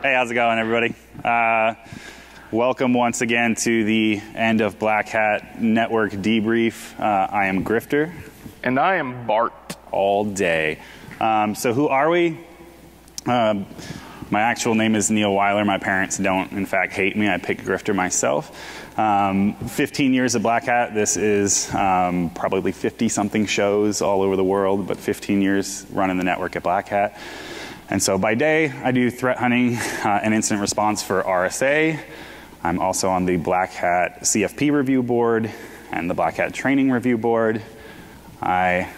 Hey, how's it going, everybody? Welcome once again to the end of Black Hat Network Debrief. I am Grifter. And I am Bart. All day. So who are we? My actual name is Neil Weiler. My parents don't, in fact, hate me. I picked Grifter myself. 15 years of Black Hat. This is probably 50-something shows all over the world, but 15 years running the network at Black Hat. And so by day, I do threat hunting and incident response for RSA. I'm also on the Black Hat CFP review board and the Black Hat training review board. I'm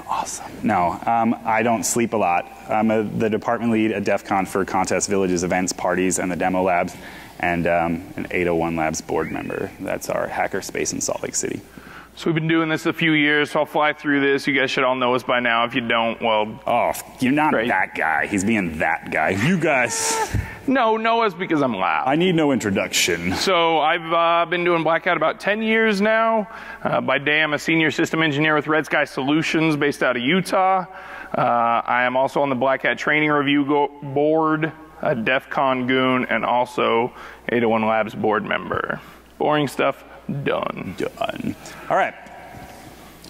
awesome. No, I don't sleep a lot. I'm the department lead at DEF CON for contests, villages, events, parties, and the demo labs, and an 801 Labs board member. That's our hackerspace in Salt Lake City. So we've been doing this a few years, so I'll fly through this. You guys should all know us by now. If you don't, well... Oh, you're not great. That guy. He's being that guy. You guys... No, know us because I'm loud. I need no introduction. So I've been doing Black Hat about 10 years now. By day, I'm a senior system engineer with Red Sky Solutions based out of Utah. I am also on the Black Hat training review board, a DEF CON goon, and also 801 Labs board member. Boring stuff. Done. All right.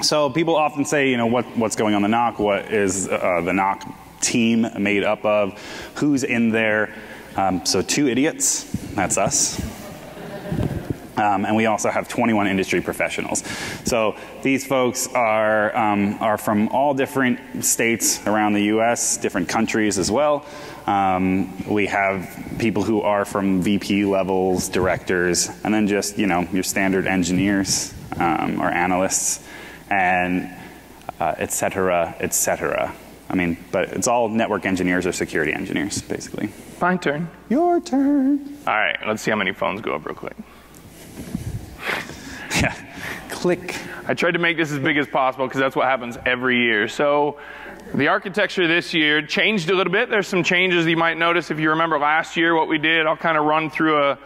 So people often say, you know, what's going on the NOC? What is the NOC team made up of? Who's in there? So 2 idiots. That's us. And we also have 21 industry professionals. So these folks are from all different states around the U.S., different countries as well. We have people who are from VP levels, directors, and then just, you know, your standard engineers or analysts, and et cetera, et cetera. I mean, but it's all network engineers or security engineers, basically. My turn. Your turn. All right, let's see how many phones go up real quick. Yeah, click. I tried to make this as big as possible because that's what happens every year. So the architecture this year changed a little bit. There's some changes you might notice if you remember last year what we did. I'll kind of run through a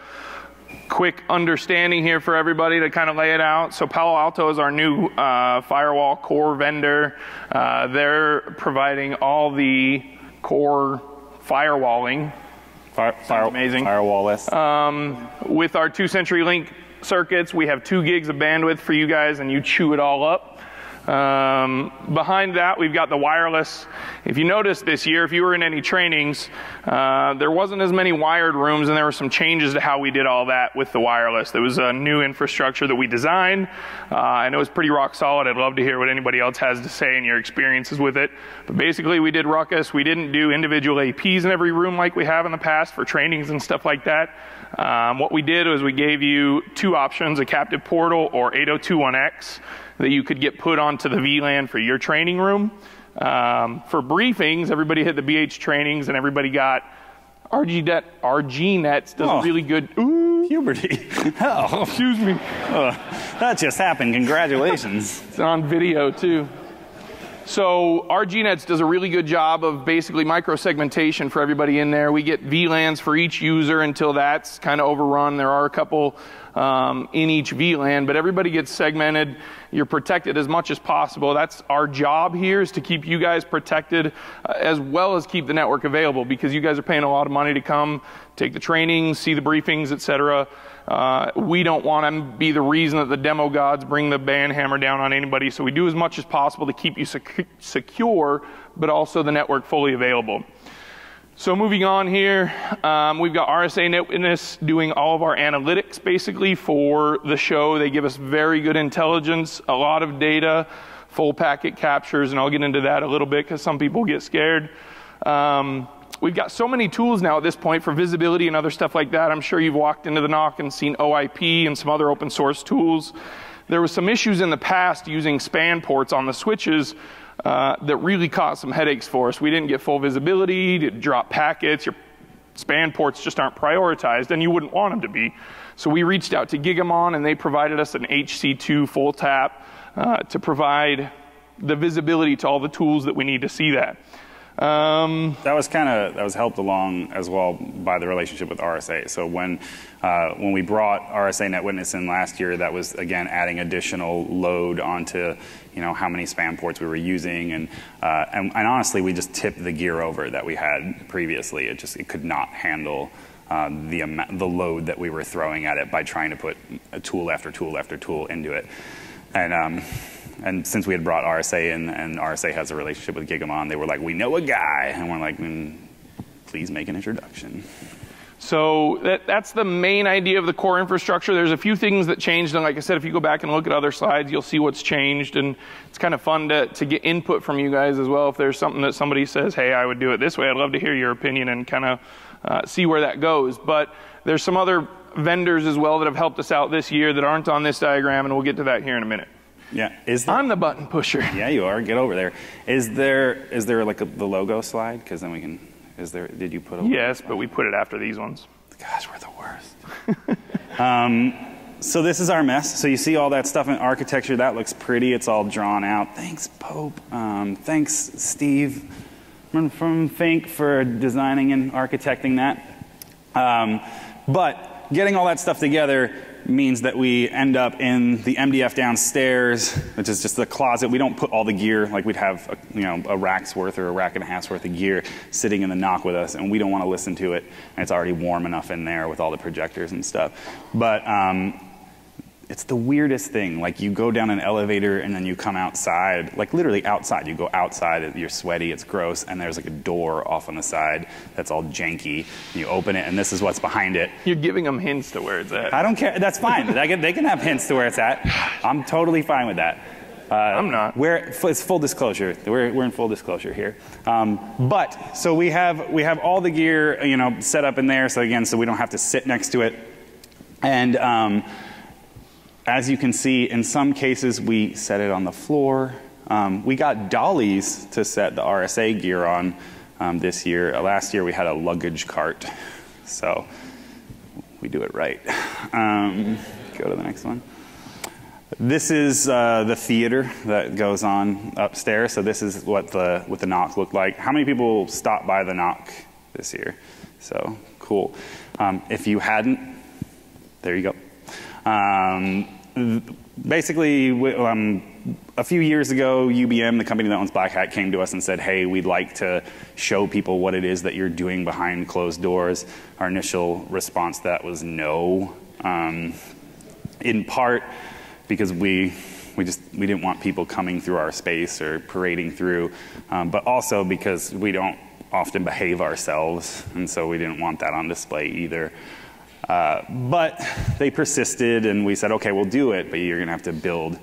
quick understanding here for everybody to kind of lay it out. So Palo Alto is our new firewall core vendor. They're providing all the core firewalling. Amazing. Firewall-less. With our 2 CenturyLink circuits, we have 2 gigs of bandwidth for you guys, and you chew it all up. Behind that, we've got the wireless. If you noticed this year, if you were in any trainings, there wasn't as many wired rooms, and there were some changes to how we did all that with the wireless. There was a new infrastructure that we designed, and it was pretty rock solid. I'd love to hear what anybody else has to say and your experiences with it. But basically, we did ruckus. We didn't do individual APs in every room like we have in the past for trainings and stuff like that. What we did was we gave you 2 options, a captive portal or 8021X, that you could get put onto the VLAN for your training room. For briefings, everybody hit the BH trainings and everybody got RGNets does a really good, Puberty. Oh, excuse me. That just happened. Congratulations. It's on video too. So RGNets does a really good job of basically micro-segmentation for everybody in there. We get VLANs for each user until that's kind of overrun. There are a couple in each VLAN, but everybody gets segmented. You're protected as much as possible. That's our job here, is to keep you guys protected as well as keep the network available, because you guys are paying a lot of money to come, take the trainings, see the briefings, etc. We don't want to be the reason that the demo gods bring the ban hammer down on anybody, so we do as much as possible to keep you secure, but also the network fully available. So moving on here, we've got RSA NetWitness doing all of our analytics basically for the show. They give us very good intelligence, a lot of data, full packet captures, and I'll get into that a little bit because some people get scared. We've got so many tools now at this point for visibility and other stuff like that. I'm sure you've walked into the NOC and seen OIP and some other open source tools. There were some issues in the past using span ports on the switches that really caused some headaches for us. We didn't get full visibility, to drop packets, your span ports just aren't prioritized, and you wouldn't want them to be. So we reached out to Gigamon, and they provided us an HC2 full tap to provide the visibility to all the tools that we need to see that. That was helped along as well by the relationship with RSA. So when we brought RSA NetWitness in last year, that was again adding additional load onto how many spam ports we were using, and honestly, we just tipped the gear over that we had previously. It could not handle the load that we were throwing at it by trying to put a tool after tool after tool into it, and since we had brought RSA in, and RSA has a relationship with Gigamon, they were like, we know a guy. And we're like, please make an introduction. So that's the main idea of the core infrastructure. There's a few things that changed. And like I said, if you go back and look at other slides, you'll see what's changed. And it's kind of fun to get input from you guys as well. If there's something that somebody says, hey, I would do it this way, I'd love to hear your opinion and kind of see where that goes. But there's some other vendors as well that have helped us out this year that aren't on this diagram, and we'll get to that here in a minute. Yeah, I'm the button pusher. Yeah, you are. Get over there. Is there like the logo slide? Because then we can. Did you put a? Yes, but we put it after these ones. Gosh, we're the worst. So this is our mess. So you see all that stuff in architecture. That looks pretty. It's all drawn out. Thanks, Pope. Thanks, Steve from Think for designing and architecting that. But getting all that stuff together means that we end up in the MDF downstairs, which is just the closet. We don't put all the gear, like we'd have a rack's worth or a rack and a half's worth of gear sitting in the NOC with us, and we don't want to listen to it, and it's already warm enough in there with all the projectors and stuff. But it's the weirdest thing. Like, you go down an elevator and then you come outside, like literally outside. You go outside, you're sweaty, it's gross, and there's like a door off on the side that's all janky. You open it, and this is what's behind it. You're giving them hints to where it's at. I don't care. That's fine. They can have hints to where it's at. I'm totally fine with that. I'm not. It's full disclosure. We're in full disclosure here. But so we have all the gear set up in there. So again, so we don't have to sit next to it. And as you can see, in some cases, we set it on the floor. We got dollies to set the RSA gear on this year. Last year, we had a luggage cart. So we do it right. Go to the next one. This is the theater that goes on upstairs. So this is what the NOC looked like. How many people stopped by the NOC this year? So cool. If you hadn't, there you go. Basically, a few years ago, UBM, the company that owns Black Hat, came to us and said, hey, we'd like to show people what it is that you're doing behind closed doors. Our initial response to that was no, in part because we didn't want people coming through our space or parading through, but also because we don't often behave ourselves, and so we didn't want that on display either. But they persisted, and we said, okay, we'll do it, but you're going to have to build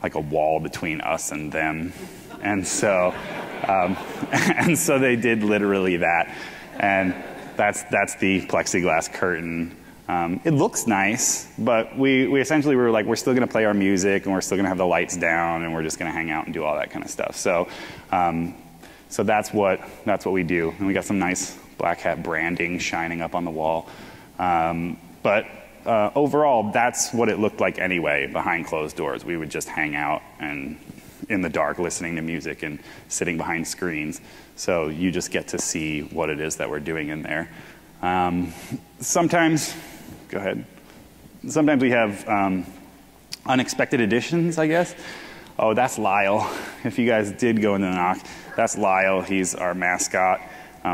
like a wall between us and them. And so they did literally that. And that's the plexiglass curtain. It looks nice, but we essentially were like, we're still going to play our music, and we're still going to have the lights down, and we're just going to hang out and do all that kind of stuff. So that's what we do. And we got some nice Black Hat branding shining up on the wall. But overall, that's what it looked like anyway, behind closed doors. We would just hang out and in the dark listening to music and sitting behind screens. So you just get to see what it is that we're doing in there. Sometimes, go ahead. Sometimes we have unexpected additions, I guess. Oh, that's Lyle. If you guys did go into the NOC, that's Lyle. He's our mascot.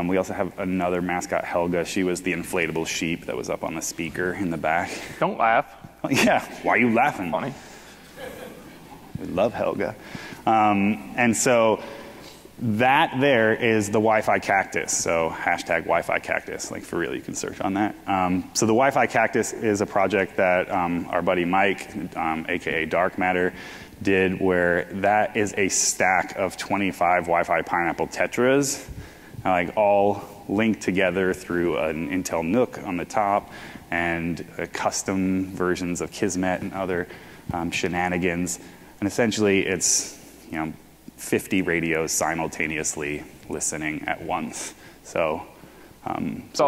We also have another mascot, Helga. She was the inflatable sheep that was up on the speaker in the back. Don't laugh. Yeah, why are you laughing? Funny. We love Helga. And so that there is the Wi-Fi cactus. So hashtag Wi-Fi cactus. Like, for real, you can search on that. So the Wi-Fi cactus is a project that our buddy Mike, aka Dark Matter, did, where that is a stack of 25 Wi-Fi Pineapple Tetras, like all linked together through an Intel NOC on the top, and custom versions of Kismet and other shenanigans. And essentially, it's 50 radios simultaneously listening at once. So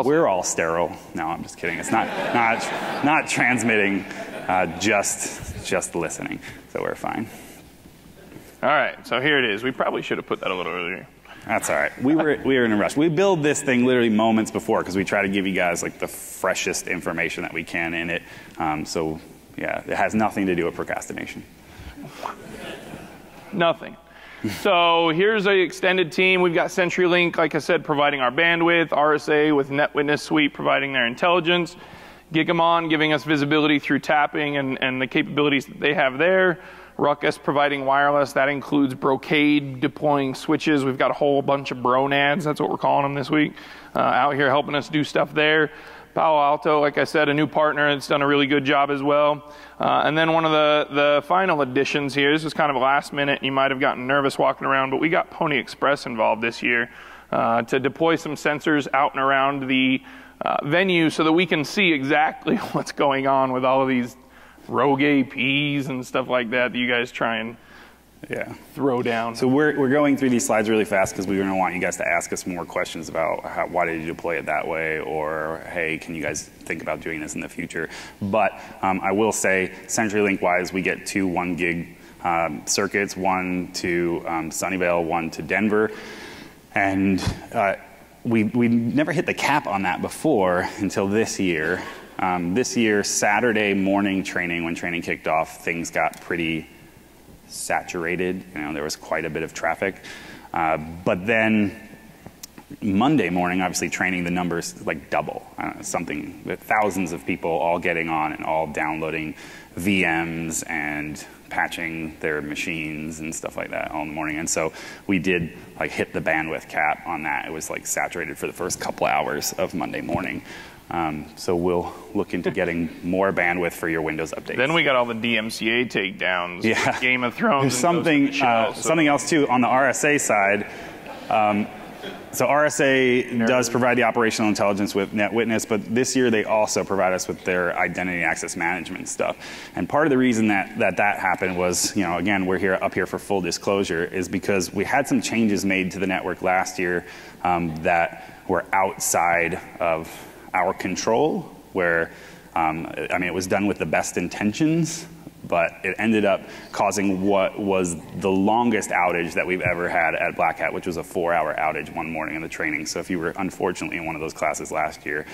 we're all sterile. No, I'm just kidding. It's not transmitting, just listening. So we're fine. All right, so here it is. We probably should have put that a little earlier. That's all right. We were in a rush. We build this thing literally moments before because we try to give you guys like the freshest information that we can in it. So yeah, it has nothing to do with procrastination. Nothing. So here's the extended team. We've got CenturyLink, like I said, providing our bandwidth, RSA with NetWitness Suite providing their intelligence, Gigamon giving us visibility through tapping and the capabilities that they have there, Ruckus providing wireless. That includes Brocade deploying switches. We've got a whole bunch of bronads, that's what we're calling them this week, out here helping us do stuff there. Palo Alto, like I said, a new partner that's done a really good job as well. And then one of the final additions here, this was kind of a last minute, and you might have gotten nervous walking around, but we got Pony Express involved this year to deploy some sensors out and around the venue so that we can see exactly what's going on with all of these rogue APs and stuff like that you guys try and throw down. So we're going through these slides really fast because we're going to want you guys to ask us more questions about why did you deploy it that way, or hey, can you guys think about doing this in the future? But I will say, CenturyLink wise, we get 2 1 gig circuits, one to Sunnyvale, one to Denver, and we never hit the cap on that before until this year. This year, Saturday morning training, when training kicked off, things got pretty saturated. You know, there was quite a bit of traffic. But then Monday morning, obviously training, the numbers like double. Something with thousands of people all getting on and all downloading VMs and patching their machines and stuff like that all in the morning. And so we did like hit the bandwidth cap on that. It was like saturated for the first couple hours of Monday morning. So we'll look into getting more bandwidth for your Windows updates. Then we got all the DMCA takedowns, yeah. Game of Thrones. There's something, something else too on the RSA side. So RSA does provide the operational intelligence with NetWitness, but this year they also provide us with their identity access management stuff. And part of the reason that happened was, you know, again, we're up here for full disclosure, is because we had some changes made to the network last year that were outside of our control, where, I mean, it was done with the best intentions, but it ended up causing what was the longest outage that we've ever had at Black Hat, which was a 4-hour outage one morning in the training. So if you were unfortunately in one of those classes last year,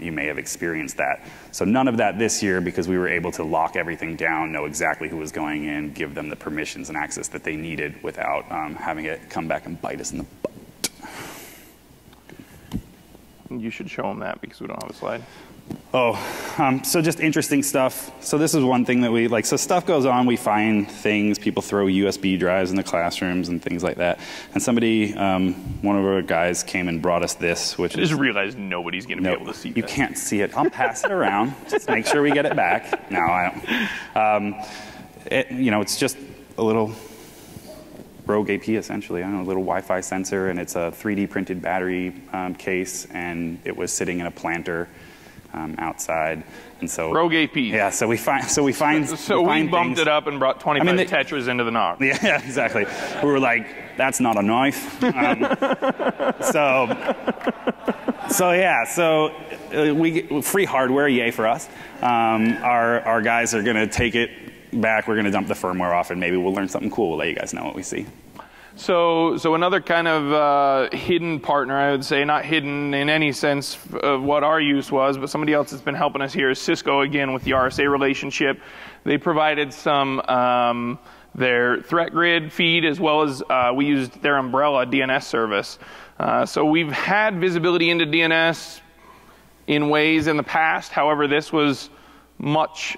you may have experienced that. So none of that this year, because we were able to lock everything down, know exactly who was going in, give them the permissions and access that they needed without having it come back and bite us in the butt. You should show them that because we don't have a slide. Oh, so just interesting stuff. So this is one thing that we like. So stuff goes on. We find things. People throw USB drives in the classrooms and things like that. And somebody, one of our guys, came and brought us this, which I just realized nobody's going to be able to see that. You can't see it. I'll pass it around. Just make sure we get it back. No, I don't. You know, it's just a little rogue AP, essentially. I don't know, a little Wi-Fi sensor, and it's a 3D printed battery case, and it was sitting in a planter outside. And so rogue AP. Yeah, so we find we bumped it up and brought 25 Tetras into the NOC. Yeah, exactly. We were like, that's not a knife. So we get free hardware, yay for us. Our guys are going to take it back. We're going to dump the firmware off, and maybe we'll learn something cool. We'll let you guys know what we see. So another kind of hidden partner, I would say, not hidden in any sense of what our use was, but somebody else that's been helping us here is Cisco, again, with the RSA relationship. They provided some their threat grid feed, as well as we used their umbrella DNS service. So we've had visibility into DNS in ways in the past. However, this was much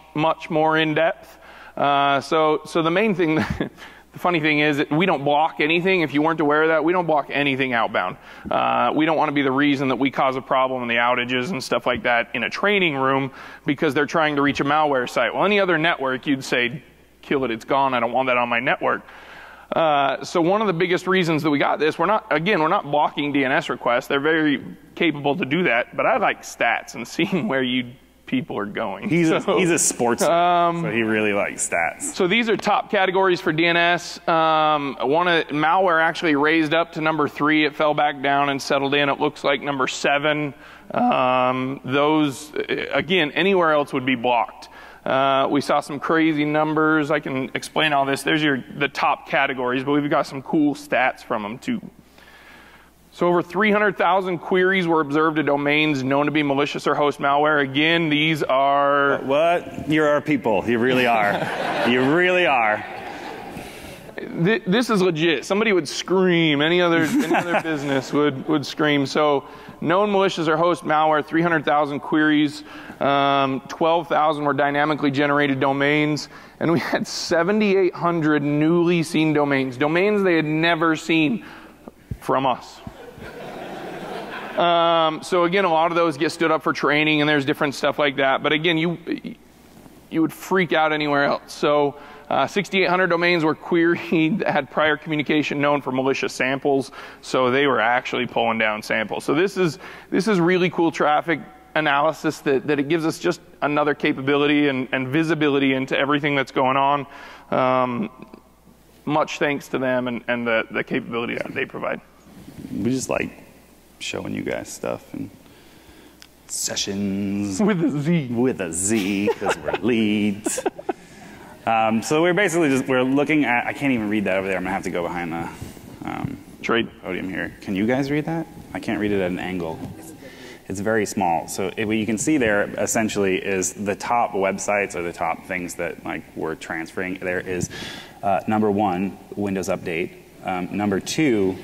more in depth. So the main thing, the funny thing is that we don't block anything. If you weren't aware of that, we don't block anything outbound. We don't want to be the reason that we cause a problem in the outages and stuff like that in a training room because they're trying to reach a malware site. Well, any other network, you'd say, kill it, it's gone, I don't want that on my network. So one of the biggest reasons that we got this, we're not blocking DNS requests. They're very capable to do that, but I like stats and seeing where people are going. He's a sports so he really likes stats. So these are top categories for DNS. Malware actually raised up to number 3. It fell back down and settled in. It looks like number 7. Those, again, anywhere else would be blocked. We saw some crazy numbers. I can explain all this. There's the top categories, but we've got some cool stats from them too. So over 300,000 queries were observed to domains known to be malicious or host malware. Again, these are... What? You're our people. You really are. You really are. This is legit. Somebody would scream. Any other business would scream. So known malicious or host malware, 300,000 queries, 12,000 were dynamically generated domains, and we had 7,800 newly seen domains. Domains they had never seen from us. So again, a lot of those get stood up for training, and there's different stuff like that. But again, you would freak out anywhere else. So 6,800 domains were queried that had prior communication known for malicious samples. So they were actually pulling down samples. So this is really cool traffic analysis that it gives us just another capability and visibility into everything that's going on. Much thanks to them and the capabilities that they provide. We just like showing you guys stuff and sessions with a Z. With a Z, because we're leads. So we're basically we're looking at, I can't even read that over there. I'm gonna have to go behind the podium here. Can you guys read that? I can't read it at an angle. It's very small. So what you can see there essentially is the top websites or the top things that like we're transferring. There is number 1, Windows Update. Number 2,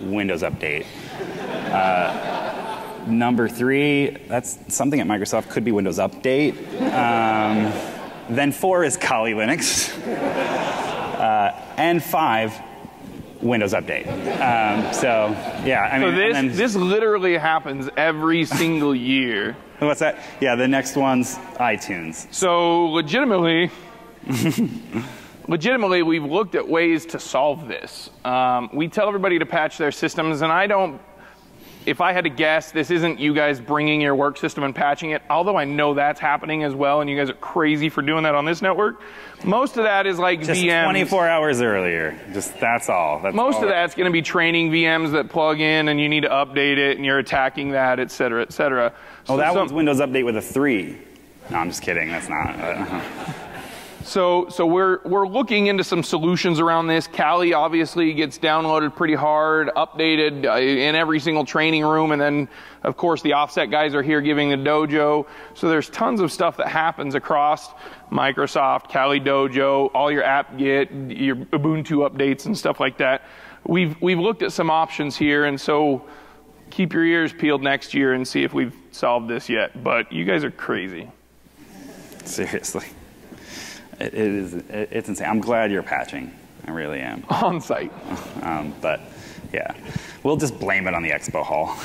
Windows Update. Number 3, that's something at Microsoft, could be Windows Update. Then 4 is Kali Linux. And 5, Windows Update. So yeah, I mean, so this literally happens every single year. What's that? Yeah, the next one's iTunes. So legitimately, we've looked at ways to solve this. We tell everybody to patch their systems, and if I had to guess, this isn't you guys bringing your work system and patching it, although I know that's happening as well, and you guys are crazy for doing that on this network. Most of that is like just VMs. 24 hours earlier. Just that's all. Most of that's going to be training VMs that plug in, and you need to update it, and you're attacking that, et cetera, et cetera. So that one's Windows Update with a 3. No, I'm just kidding. That's not. So we're looking into some solutions around this. Kali obviously gets downloaded pretty hard, updated in every single training room, and then of course the offset guys are here giving the dojo. So there's tons of stuff that happens across Microsoft, Kali Dojo, all your apt-get, your Ubuntu updates and stuff like that. We've looked at some options here, and so keep your ears peeled next year and see if we've solved this yet. But you guys are crazy. Seriously. It's insane. I'm glad you're patching. I really am. On site. But yeah, we'll just blame it on the expo hall.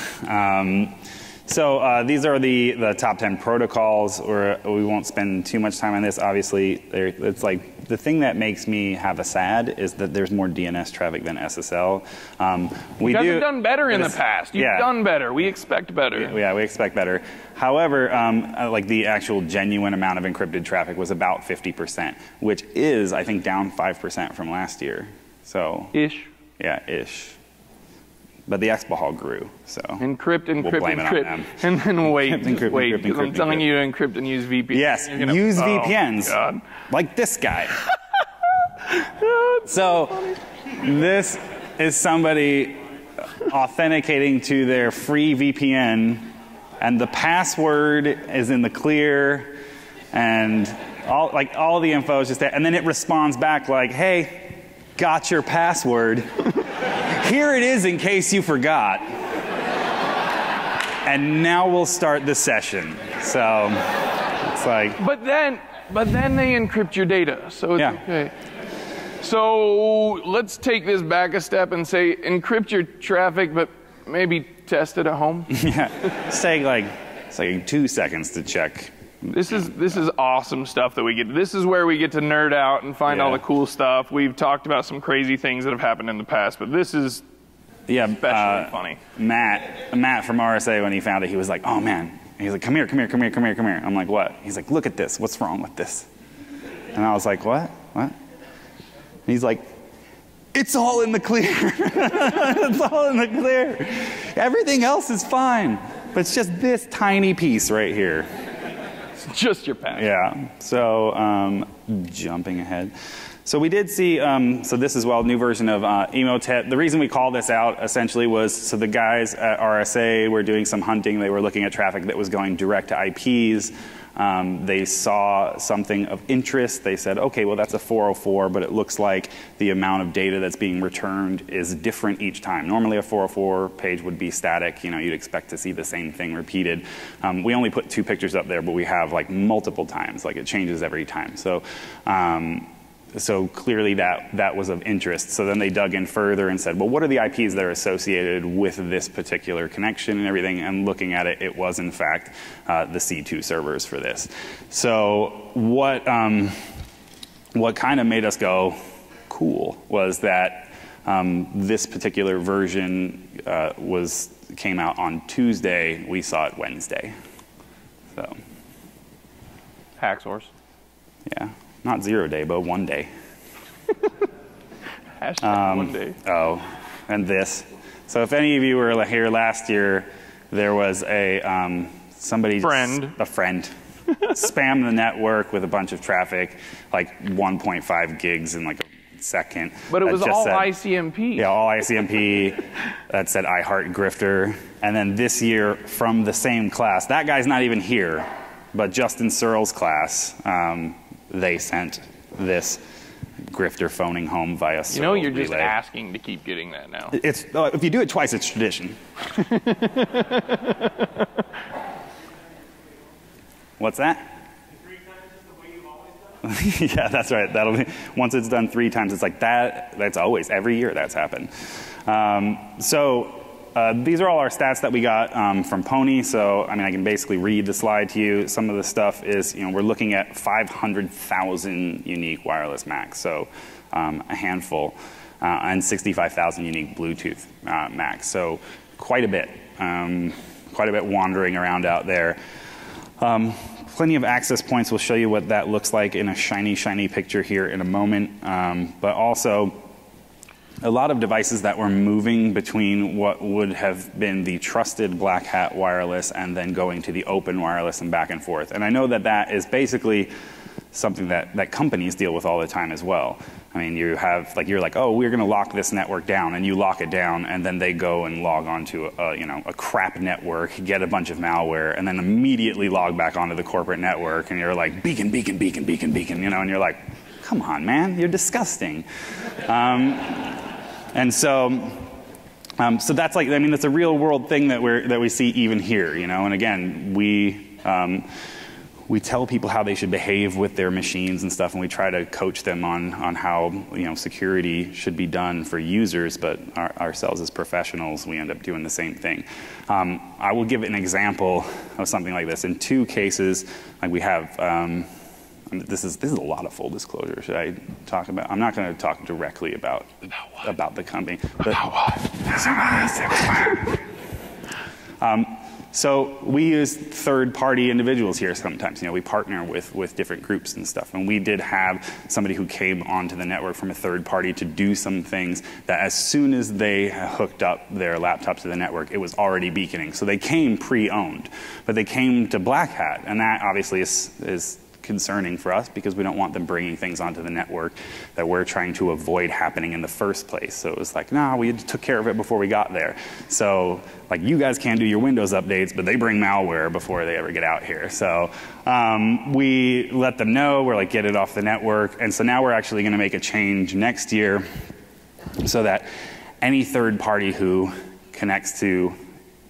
So these are the top 10 protocols, or we won't spend too much time on this. Obviously, it's like the thing that makes me have a sad is that there's more DNS traffic than SSL. You guys have done better in the past. You've done better. We expect better. Yeah, we expect better. However, like the actual genuine amount of encrypted traffic was about 50%, which is, I think, down 5% from last year. So ish. Yeah, ish. But the expo hall grew, so encrypt, we'll blame it on them. And then wait, encrypt, wait. Encrypt, I'm telling you to encrypt and use VPNs. Yes, use VPNs, God. Like this guy. So this is somebody authenticating to their free VPN, and the password is in the clear, and all the info is just there, and then it responds back like, "Hey, got your password. Here it is in case you forgot." And now we'll start the session. So it's like. But then they encrypt your data, so it's okay. So let's take this back a step and say encrypt your traffic, but maybe test it at home. Yeah, it's like 2 seconds to check. This is awesome stuff that we get. This is where we get to nerd out and find all the cool stuff. We've talked about some crazy things that have happened in the past, but this is especially funny. Matt from RSA, when he found it, he was like, "Oh man." He's like, "Come here, come here, come here, come here, come here." I'm like, "What?" He's like, "Look at this. What's wrong with this?" And I was like, "What? What?" And he's like, "It's all in the clear." It's all in the clear. Everything else is fine, but it's just this tiny piece right here. Just your password. Yeah. So jumping ahead. So we did see, so this as well, new version of Emotet. The reason we called this out essentially was, so the guys at RSA were doing some hunting. They were looking at traffic that was going direct to IPs. They saw something of interest. They said, okay, well that's a 404, but it looks like the amount of data that's being returned is different each time. Normally a 404 page would be static. You know, you'd expect to see the same thing repeated. We only put 2 pictures up there, but we have like multiple times. Like it changes every time. So. So clearly that was of interest. So then they dug in further and said, well, what are the IPs that are associated with this particular connection and everything? And looking at it, it was in fact the C2 servers for this. So what kind of made us go cool was that this particular version came out on Tuesday. We saw it Wednesday. So hack source. Yeah. Not 0 day, but 1 day. Hashtag 1 day. Oh, and this. So if any of you were here last year, there was a a friend spammed the network with a bunch of traffic, like 1.5 gigs in like a second. But it was all said, ICMP. Yeah, all ICMP. That said I heart grifter. And then this year from the same class, that guy's not even here, but Justin Searle's class, they sent this grifter phoning home via You know, you're just asking to keep getting that now. It's if you do it twice, it's tradition. What's that? 3 times is the way you've always done it? Yeah, that's right. That'll be once it's done 3 times. It's like that. That's always every year that's happened. These are all our stats that we got from Pony. So, I mean, I can basically read the slide to you. Some of the stuff is, you know, we're looking at 500,000 unique wireless MACs, so a handful, and 65,000 unique Bluetooth MACs. So, quite a bit wandering around out there. Plenty of access points. We'll show you what that looks like in a shiny picture here in a moment. But also, a lot of devices that were moving between what would have been the trusted Black Hat wireless and then going to the open wireless and back and forth. And I know that that is basically something that companies deal with all the time as well. I mean, you have, like, you're like, oh, we're going to lock this network down, and you lock it down, and then they go and log onto a crap network, get a bunch of malware, and then immediately log back onto the corporate network, and you're like, beacon, beacon, beacon, beacon, beacon, you know, and you're like, come on, man, you're disgusting. And so that's like, I mean, it's a real world thing that we see even here, you know. And again, we tell people how they should behave with their machines and stuff, and we try to coach them on how, you know, security should be done for users. But ourselves as professionals, we end up doing the same thing. I will give an example of something like this. In 2 cases, like we have. This is a lot of full disclosure. Should I talk about? I'm not going to talk directly about the company. So we use third-party individuals here sometimes. You know, we partner with different groups and stuff. And we did have somebody who came onto the network from a third party to do some things that as soon as they hooked up their laptop to the network, it was already beaconing. So they came pre-owned, but they came to Black Hat, and that obviously is concerning for us because we don't want them bringing things onto the network that we're trying to avoid happening in the first place. So it was like, nah, we took care of it before we got there. So like, you guys can do your Windows updates, but they bring malware before they ever get out here. So we let them know, we're like, get it off the network. And so now we're actually going to make a change next year so that any third party who connects to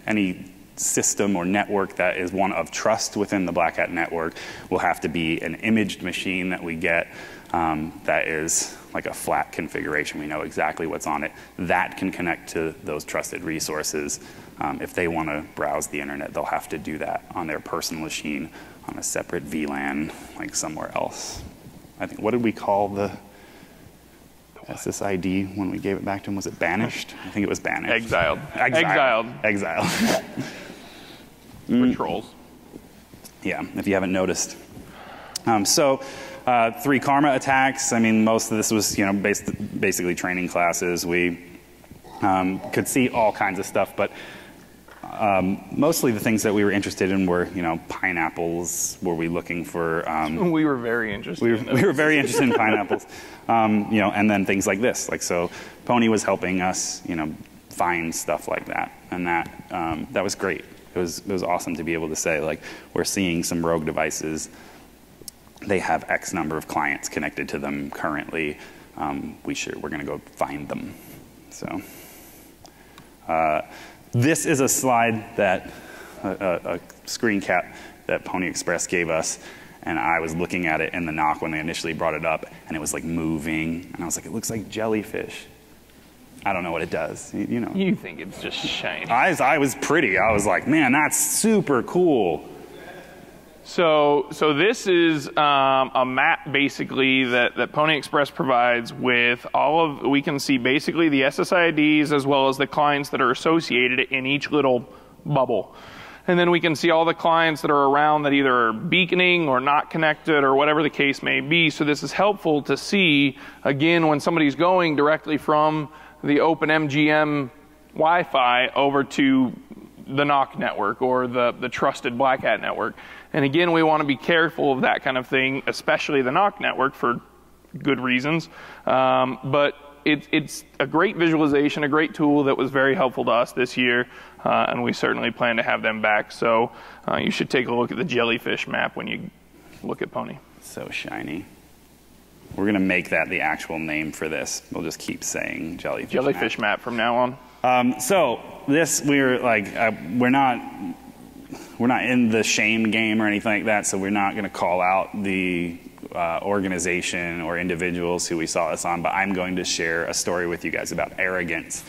any system or network that is one of trust within the Black Hat network will have to be an imaged machine that we get that is like a flat configuration. We know exactly what's on it. That can connect to those trusted resources. If they want to browse the internet, they'll have to do that on their personal machine on a separate VLAN, like somewhere else. I think, what did we call the SSID when we gave it back to him? Was it banished? I think it was banished. Exiled. For trolls. Yeah, if you haven't noticed. 3 karma attacks. I mean, most of this was, you know, basically training classes. We could see all kinds of stuff, but mostly the things that we were interested in were, pineapples. Were we looking for? We were very interested. We were very interested in pineapples, and then things like this. So Pony was helping us, find stuff like that, and that was great. It was awesome to be able to say, like, we're seeing some rogue devices. They have X number of clients connected to them currently. We're going to go find them. So this is a slide that a screen cap that Pony Express gave us, and I was looking at it in the NOC when they initially brought it up, and it was like moving, and I was like, it looks like jellyfish. I don't know what it does. You think it's just shiny. I was pretty. I was like, man, that's super cool. So this is a map basically that Pony Express provides with we can see basically the SSIDs as well as the clients that are associated in each little bubble. And then we can see all the clients that are around that either are beaconing or not connected or whatever the case may be. So this is helpful to see, again, when somebody's going directly from the open MGM Wi-Fi over to the NOC network or the trusted Black Hat network. And again, we want to be careful of that kind of thing, especially the NOC network for good reasons. But it's a great visualization, a great tool that was very helpful to us this year, and we certainly plan to have them back. So you should take a look at the jellyfish map when you look at Pony. So shiny. We're going to make that the actual name for this. We'll just keep saying jellyfish map from now on. So this, we're not in the shame game or anything like that, so we're not going to call out the organization or individuals who we saw this on, but I'm going to share a story with you guys about arrogance.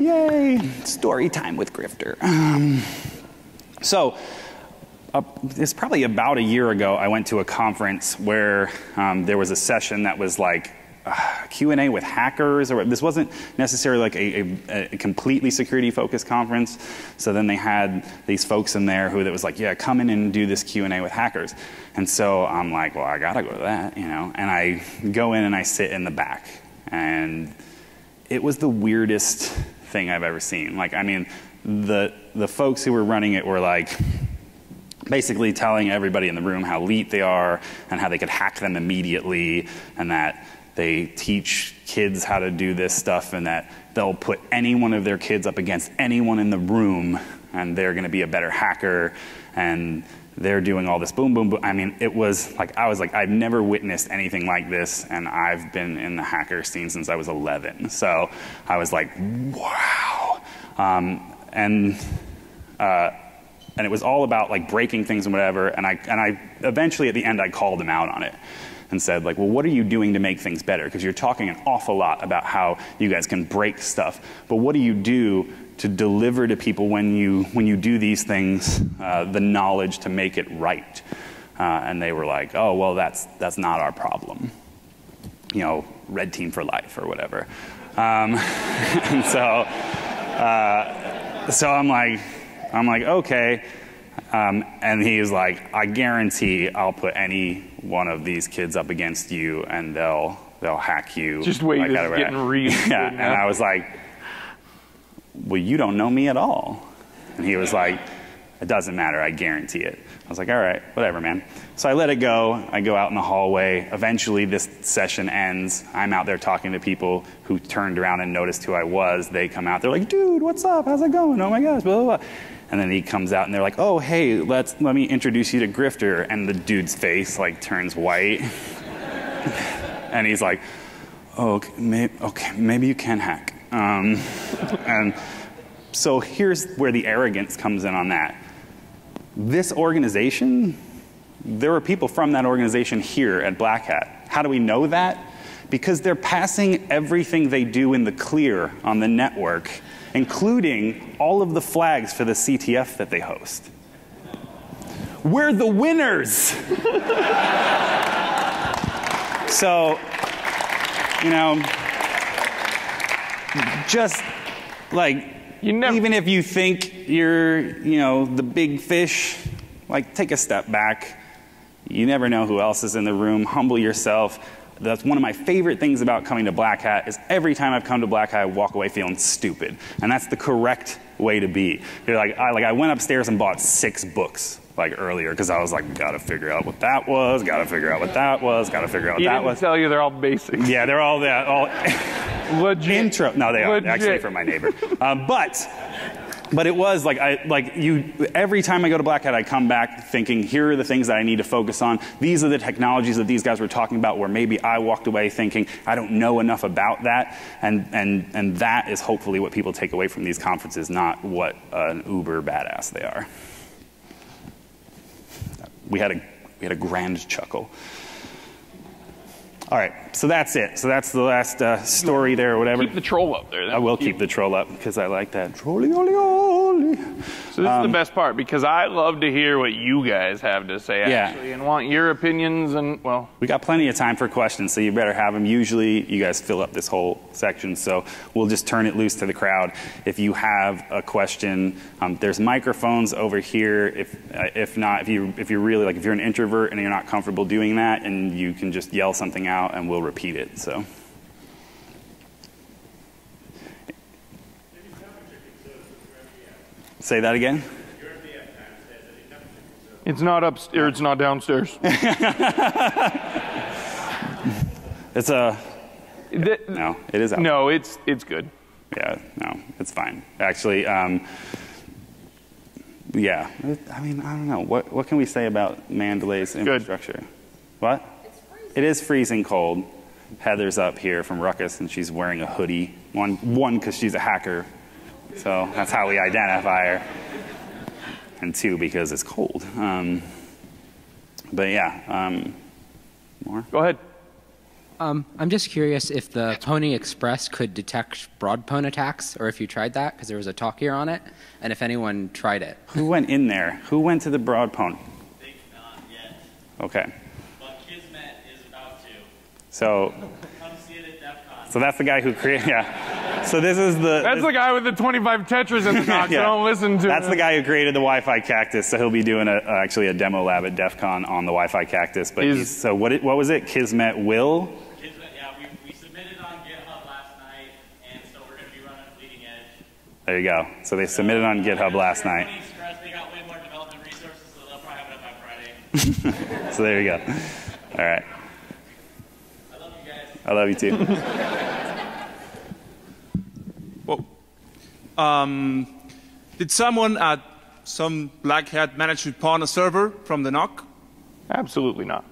Yay! Story time with Grifter. It's probably about a year ago, I went to a conference where there was a session that was like Q&A with hackers, or this wasn't necessarily like a completely security-focused conference. So then they had these folks in there that was like, yeah, come in and do this Q&A with hackers. And so I'm like, well, I gotta go to that, And I go in and I sit in the back, and it was the weirdest thing I've ever seen. Like, I mean, the folks who were running it were like, basically telling everybody in the room how elite they are and how they could hack them immediately, and that they teach kids how to do this stuff, and that they'll put any one of their kids up against anyone in the room and they're going to be a better hacker, and they're doing all this boom, boom, boom. I mean, it was like, I was like, I've never witnessed anything like this, and I've been in the hacker scene since I was 11. So I was like, wow. And it was all about like breaking things and whatever, and I eventually at the end I called him out on it and said, like, well, what are you doing to make things better? Because you're talking an awful lot about how you guys can break stuff, but what do you do to deliver to people when you do these things the knowledge to make it right? And they were like, oh, well, that's not our problem. Red team for life or whatever. And so I'm like, okay. And he's like, I guarantee I'll put any one of these kids up against you and they'll hack you. Just wait, this is getting real. Yeah, and I was like, well, you don't know me at all. And he was like, it doesn't matter, I guarantee it. I was like, all right, whatever, man. So I let it go. I go out in the hallway. Eventually this session ends. I'm out there talking to people who turned around and noticed who I was. They come out, they're like, dude, what's up? How's it going? Oh my gosh, blah, blah, blah. And then he comes out and they're like, oh, hey, let me introduce you to Grifter. And the dude's face like turns white. And he's like, oh, okay, maybe you can hack. And so here's where the arrogance comes in on that. This organization, there are people from that organization here at Black Hat. How do we know that? Because they're passing everything they do in the clear on the network, including all of the flags for the CTF that they host. We're the winners! So, just like, even if you think you're, the big fish, like, take a step back. You never know who else is in the room. Humble yourself. That's one of my favorite things about coming to Black Hat is every time I've come to Black Hat, I walk away feeling stupid. And that's the correct way to be. You're like, I went upstairs and bought 6 books earlier because I was like, gotta figure out what that was, gotta figure out what that was, gotta figure out what that was. He didn't tell you they're all basics. Yeah, they're all legit. Intro. No, they are actually for my neighbor. But it was every time I go to Black Hat, I come back thinking, here are the things that I need to focus on. These are the technologies that these guys were talking about where maybe I walked away thinking, I don't know enough about that. And that is hopefully what people take away from these conferences, not what an uber badass they are. We had a grand chuckle. All right, so that's it. So that's the last story there or whatever. Keep the troll up there. I will keep the troll up because I like that. Trolly, oli, oli. So this is the best part because I love to hear what you guys have to say actually and want your opinions and, well. We got plenty of time for questions, so you better have them. Usually you guys fill up this whole section, so we'll just turn it loose to the crowd. If you have a question, there's microphones over here. If not, if you're really if you're an introvert and you're not comfortable doing that, and you can just yell something out and we'll repeat it. So. Say that again. It's not upstairs. It's not downstairs. It's a. No, it is out. No, it's good. Yeah, no, it's fine. Actually, yeah. I mean, I don't know. What can we say about Mandalay's infrastructure? Good. What? It is freezing cold. Heather's up here from Ruckus, and she's wearing a hoodie. One, because she's a hacker, so that's how we identify her. And 2, because it's cold. But yeah, more? Go ahead. I'm just curious if the Pony Express could detect broad pwn attacks, or if you tried that, because there was a talk here on it, and if anyone tried it. Who went in there? Who went to the broad pwn? They've not yet. Okay. So, come see it at DEF CON. So that's the guy who created, yeah. So this is the... That's the guy with the 25 Tetras in the NOC, yeah. Don't listen to That's the guy who created the Wi-Fi cactus, so he'll be doing actually a demo lab at DEF CON on the Wi-Fi cactus. But so what was it? Kismet will? Kismet, yeah, we submitted on GitHub last night, and so we're going to be running Bleeding Edge. There you go. So they submitted on GitHub last night. They got way more development resources, so they'll probably have it up by Friday. So there you go. All right. I love you too. Whoa. Did someone at some Black Hat manage to pawn a server from the NOC? Absolutely not.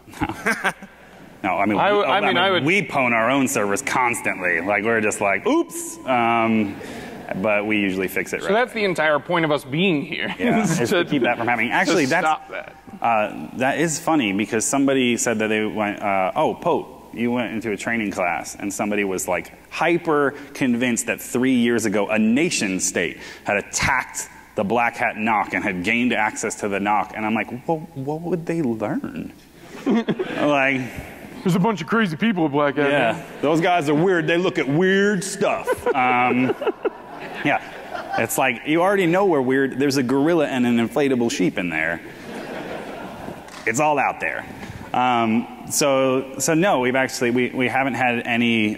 No, I mean, we pawn our own servers constantly. We're just like, oops. But we usually fix it right. So that's the entire point of us being here. Yeah, is to keep that from happening. Actually, stop that. That is funny because somebody said that they went, oh, Pope. You went into a training class and somebody was hyper convinced that 3 years ago a nation state had attacked the Black Hat NOC and had gained access to the NOC. And I'm like, well, what would they learn? There's a bunch of crazy people at Black Hat. Yeah, man. Those guys are weird. They look at weird stuff. Yeah, it's you already know we're weird. There's a gorilla and an inflatable sheep in there. It's all out there. So no, we haven't had any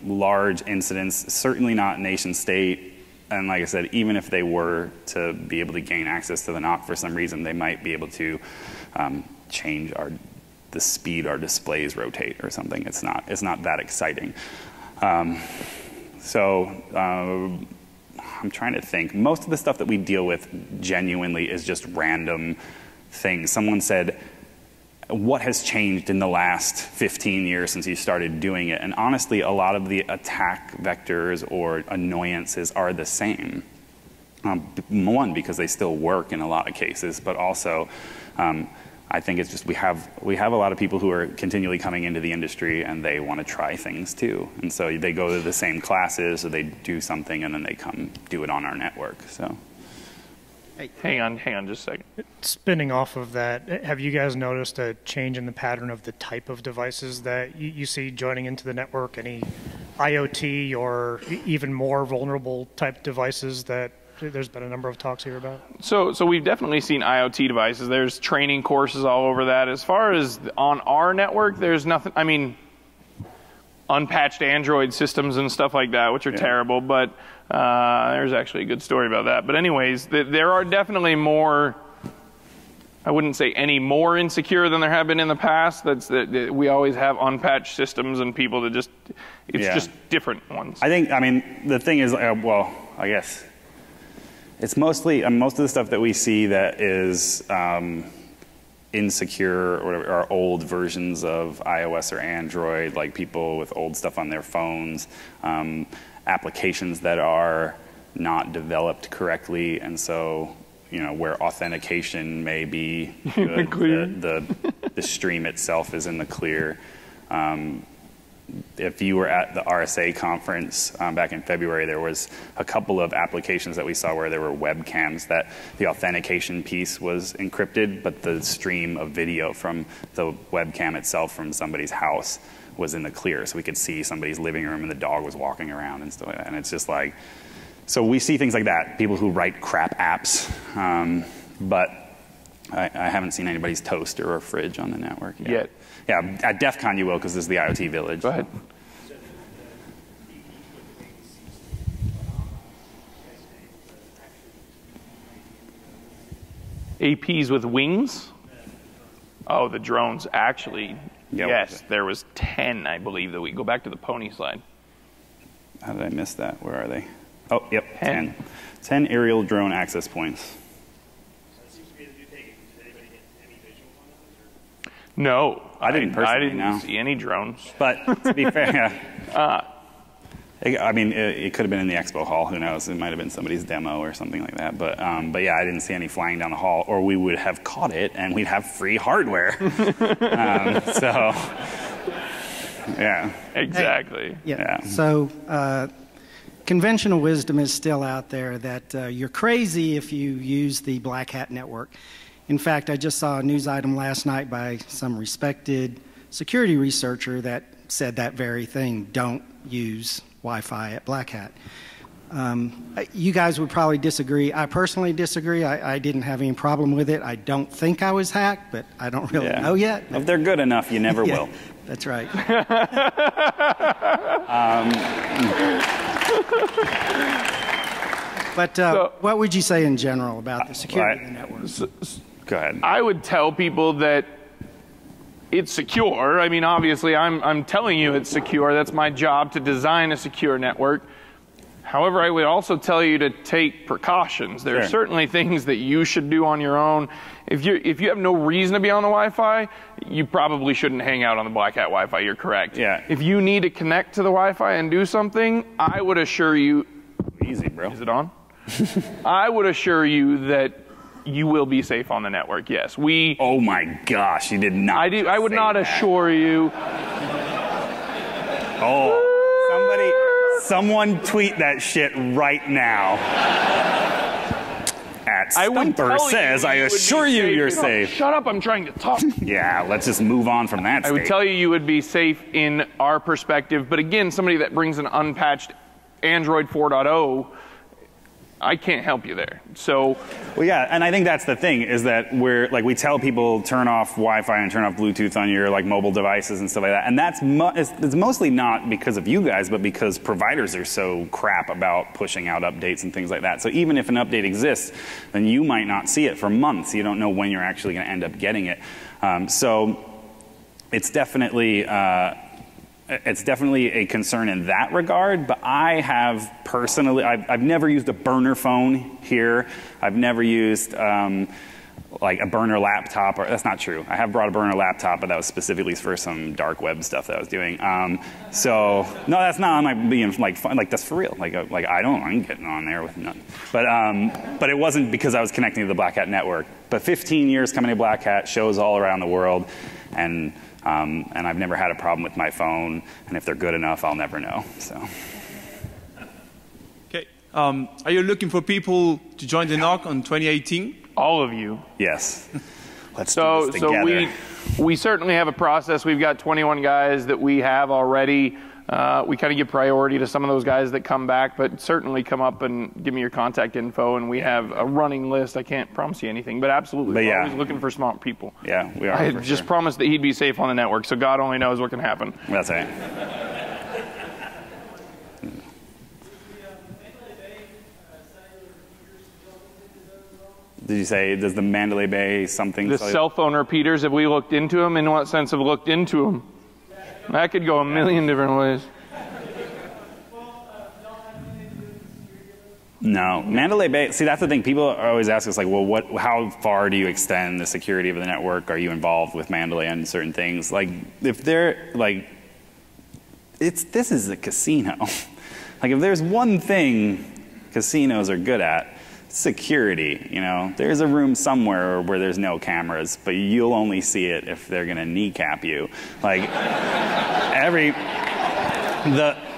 large incidents, certainly not nation state. And like I said, even if they were to be able to gain access to the NOC for some reason, they might be able to change the speed our displays rotate or something. It's not that exciting. I'm trying to think. Most of the stuff that we deal with genuinely is just random things. Someone said, what has changed in the last 15 years since you started doing it? And honestly, a lot of the attack vectors or annoyances are the same. One, because they still work in a lot of cases, but also I think it's just we have a lot of people who are continually coming into the industry and they want to try things too. And so they go to the same classes or they do something and then they come do it on our network. So. Hang on just a second. Spinning off of that, have you guys noticed a change in the pattern of the type of devices that you see joining into the network? Any IoT or even more vulnerable type devices that there's been a number of talks here about? So we've definitely seen IoT devices. There's training courses all over that. As far as on our network, there's nothing. I mean, unpatched Android systems and stuff like that, which are terrible. But there's actually a good story about that. But anyways, there are definitely more. I wouldn't say any more insecure than there have been in the past. That we always have unpatched systems and people that just, it's just different ones. I mean, the thing is, well, I guess it's mostly, most of the stuff that we see that is insecure or are old versions of iOS or Android, like people with old stuff on their phones, applications that are not developed correctly, and so, you know, where authentication may be good, the stream itself is in the clear. If you were at the RSA conference back in February, there was a couple of applications that we saw where there were webcams that the authentication piece was encrypted, but the stream of video from the webcam itself from somebody's house was in the clear. So we could see somebody's living room and the dog was walking around and stuff like that. And it's just like, so we see things like that, people who write crap apps, but I haven't seen anybody's toaster or fridge on the network yet. Yeah, at DEF CON you will, because this is the IoT Village. Go ahead. APs with wings? Oh, the drones. Actually, yes, there was 10, I believe, that we go back to the pony slide. How did I miss that? Where are they? Oh, yep, 10. 10 aerial drone access points. No, I didn't personally see any drones. But to be fair, I mean, it could have been in the expo hall. Who knows? It might have been somebody's demo or something like that. But yeah, I didn't see any flying down the hall, or we would have caught it and we'd have free hardware. So, yeah, exactly. Yeah. So. Conventional wisdom is still out there that you're crazy if you use the Black Hat network. In fact, I just saw a news item last night by some respected security researcher that said that very thing: don't use Wi-Fi at Black Hat. You guys would probably disagree. I personally disagree. I didn't have any problem with it. I don't think I was hacked, but I don't really know yet. If they're good enough, you never will. That's right. But what would you say in general about the security of the network? Go ahead. I would tell people that it's secure. I mean, obviously, I'm telling you it's secure. That's my job, to design a secure network. However, I would also tell you to take precautions. There are certainly things that you should do on your own. If you have no reason to be on the Wi-Fi, you probably shouldn't hang out on the Black Hat Wi-Fi. You're correct. Yeah. If you need to connect to the Wi-Fi and do something, I would assure you. Easy, bro. Is it on? I would assure you that you will be safe on the network. Yes, Oh my gosh, you did not. I would not assure you. Oh, someone tweet that shit right now. At Stumper says, I assure you you're safe. Shut up, I'm trying to talk. Yeah, let's just move on from that. I would tell you would be safe in our perspective, but again, somebody that brings an unpatched Android 4.0, I can't help you there. So, well, yeah, and I think that's the thing, is that we tell people turn off Wi-Fi and turn off Bluetooth on your mobile devices and stuff like that, and that's it's mostly not because of you guys, but because providers are so crap about pushing out updates and things like that. So even if an update exists, then you might not see it for months. You don't know when you're actually going to end up getting it. So it's definitely a concern in that regard, but I have personally, I've never used a burner phone here. I've never used like a burner laptop, or that's not true. I have brought a burner laptop, but that was specifically for some dark web stuff that I was doing. So no, that's not being fun. That's for real. I'm getting on there with none. But it wasn't because I was connecting to the Black Hat network. But 15 years coming to Black Hat, shows all around the world, and I've never had a problem with my phone, and if they're good enough, I'll never know. So. Okay. Are you looking for people to join the NOC on 2018? All of you. Yes. Let's do this together. So we certainly have a process. We've got 21 guys that we have already. We kind of give priority to some of those guys that come back, but certainly come up and give me your contact info, and we have a running list. I can't promise you anything, but absolutely, we're always looking for smart people. Yeah, we are. I just promised that he'd be safe on the network, so God only knows what can happen. That's right. Did you say, does the Mandalay Bay something? The cell phone repeaters, have we looked into them? In what sense have looked into them? That could go a million different ways. No, Mandalay Bay, see, that's the thing. People always ask us, like, well, how far do you extend the security of the network? Are you involved with Mandalay on certain things? Like, if they're, like, this is a casino. Like, if there's one thing casinos are good at, security, you know. There's a room somewhere where there's no cameras, but you'll only see it if they're gonna kneecap you. Like,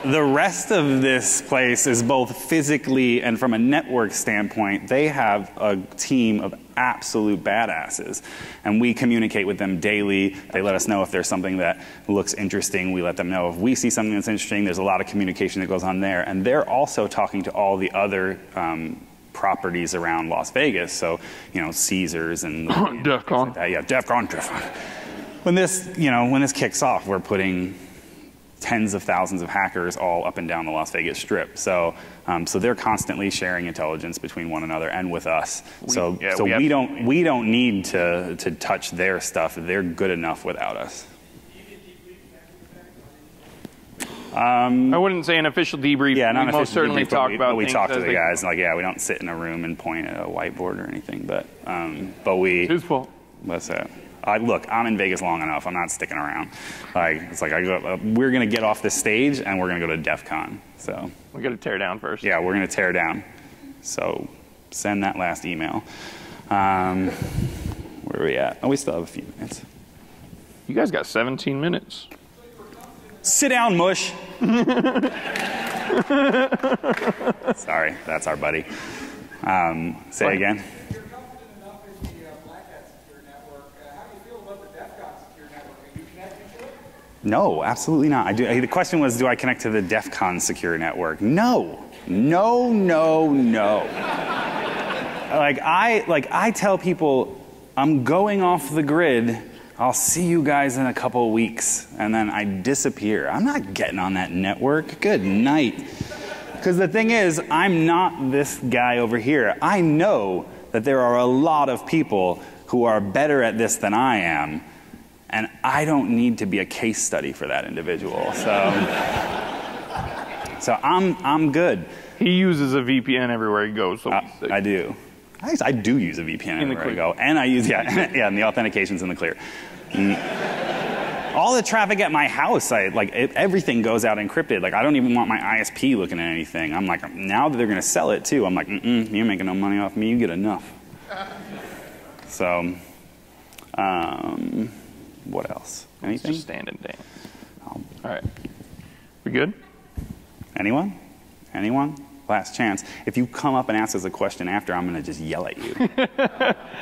the rest of this place is both physically and from a network standpoint, they have a team of absolute badasses. And we communicate with them daily. They let us know if there's something that looks interesting. We let them know if we see something that's interesting. There's a lot of communication that goes on there. And they're also talking to all the other properties around Las Vegas. So, you know, Caesars and DEF CON. Like that. Yeah, DEF CON. When this kicks off, we're putting tens of thousands of hackers all up and down the Las Vegas Strip. So, so they're constantly sharing intelligence between one another and with us. We don't need to touch their stuff. They're good enough without us. I wouldn't say an official debrief. Yeah, not we most certainly debrief, talk about. We talk to the guys. Like, yeah, we don't sit in a room and point at a whiteboard or anything. But we. Whose fault? What's that? Look, I'm in Vegas long enough. I'm not sticking around. Like, it's like we're gonna get off this stage and we're gonna go to DEF CON. So we got to tear down first. Yeah, we're gonna tear down. So send that last email. Where are we at? Oh, we still have a few minutes. You guys got 17 minutes. Sit down, Mush. Sorry, that's our buddy. Say again. No, absolutely not. The question was, do I connect to the DEF CON secure network? No. No, no, no. I tell people, I'm going off the grid. I'll see you guys in a couple of weeks. And then I disappear. I'm not getting on that network. Good night. Because the thing is, I'm not this guy over here. I know that there are a lot of people who are better at this than I am. And I don't need to be a case study for that individual. So I'm good. He uses a VPN everywhere he goes. So I do. I do use a VPN everywhere I go. And I use, and the authentication's in the clear. All the traffic at my house, everything goes out encrypted. Like, I don't even want my ISP looking at anything. I'm like, now that they're going to sell it too, I'm like, you're making no money off me. You get enough. So, what else? Anything? Just standing down. All right. We good? Anyone? Anyone? Last chance. If you come up and ask us a question after, I'm going to just yell at you.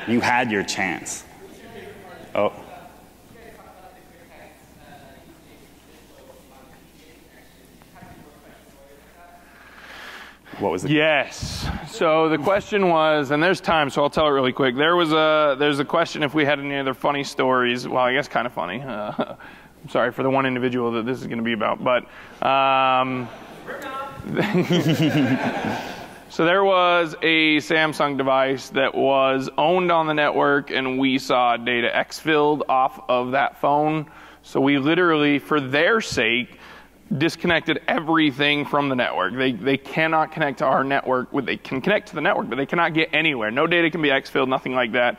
You had your chance. Oh. What was it? Yes. So the question was, and there's time, so I'll tell it really quick. There's a question if we had any other funny stories. Well, I guess kind of funny. I'm sorry for the one individual that this is going to be about, but so there was a Samsung device that was owned on the network, and we saw data exfilled off of that phone. So we literally, for their sake, disconnected everything from the network. They cannot connect to our network. They can connect to the network, but they cannot get anywhere. No data can be exfilled, nothing like that.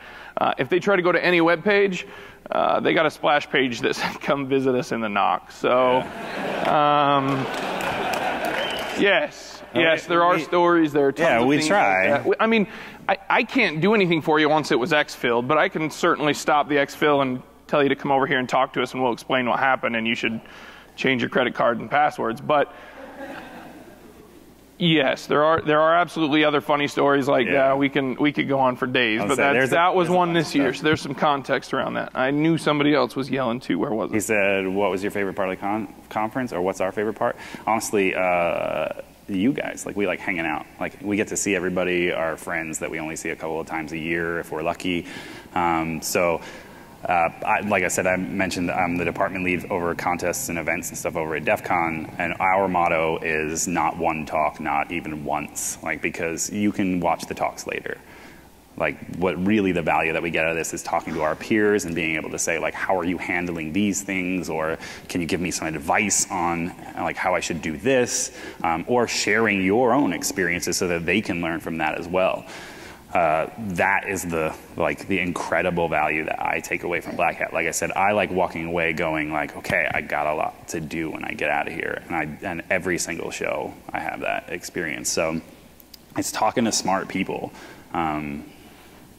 If they try to go to any web page, they got a splash page that said, come visit us in the NOC. So, yes, there are stories. There are tons of we things try. like that. I mean, I can't do anything for you once it was exfilled, but I can certainly stop the exfill and tell you to come over here and talk to us, and we'll explain what happened, and you should change your credit card and passwords. But yes, there are absolutely other funny stories like that. We could go on for days, but that was one this year. So there's some context around that. I knew somebody else was yelling too. Where was it? He said, "What was your favorite part of the conference, or what's our favorite part?" Honestly, you guys. Like, we like hanging out. Like, we get to see everybody, our friends that we only see a couple of times a year if we're lucky. Like I said, I mentioned I'm the department lead over contests and events and stuff over at DEF CON, and our motto is not one talk, not even once, because you can watch the talks later. like what really the value that we get out of this is talking to our peers and being able to say, like, how are you handling these things, or can you give me some advice on like how I should do this, or sharing your own experiences so that they can learn from that as well. That is the incredible value that I take away from Black Hat. Like I said, I like walking away going like, okay, I got a lot to do when I get out of here, and every single show I have that experience. So it's talking to smart people.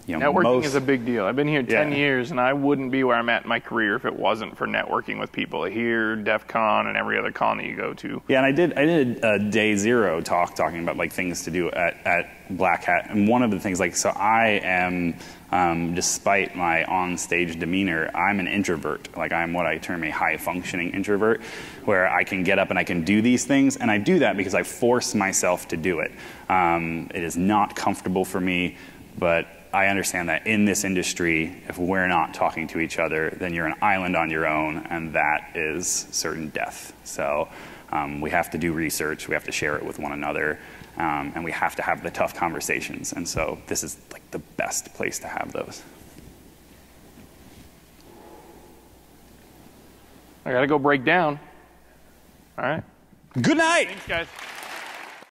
Networking is a big deal. I've been here 10 years, and I wouldn't be where I'm at in my career if it wasn't for networking with people here, DEF CON, and every other con that you go to. Yeah, and I did a day zero talking about like things to do at Black Hat, and one of the things, like, so I am, despite my on-stage demeanor, I'm an introvert. Like, I'm what I term a high-functioning introvert, where I can get up and I can do these things, and I do that because I force myself to do it. It is not comfortable for me, but I understand that in this industry, if we're not talking to each other, then you're an island on your own, and that is certain death. So we have to do research, we have to share it with one another, and we have to have the tough conversations. And so this is like the best place to have those. I gotta go break down. All right. Good night. Thanks, guys.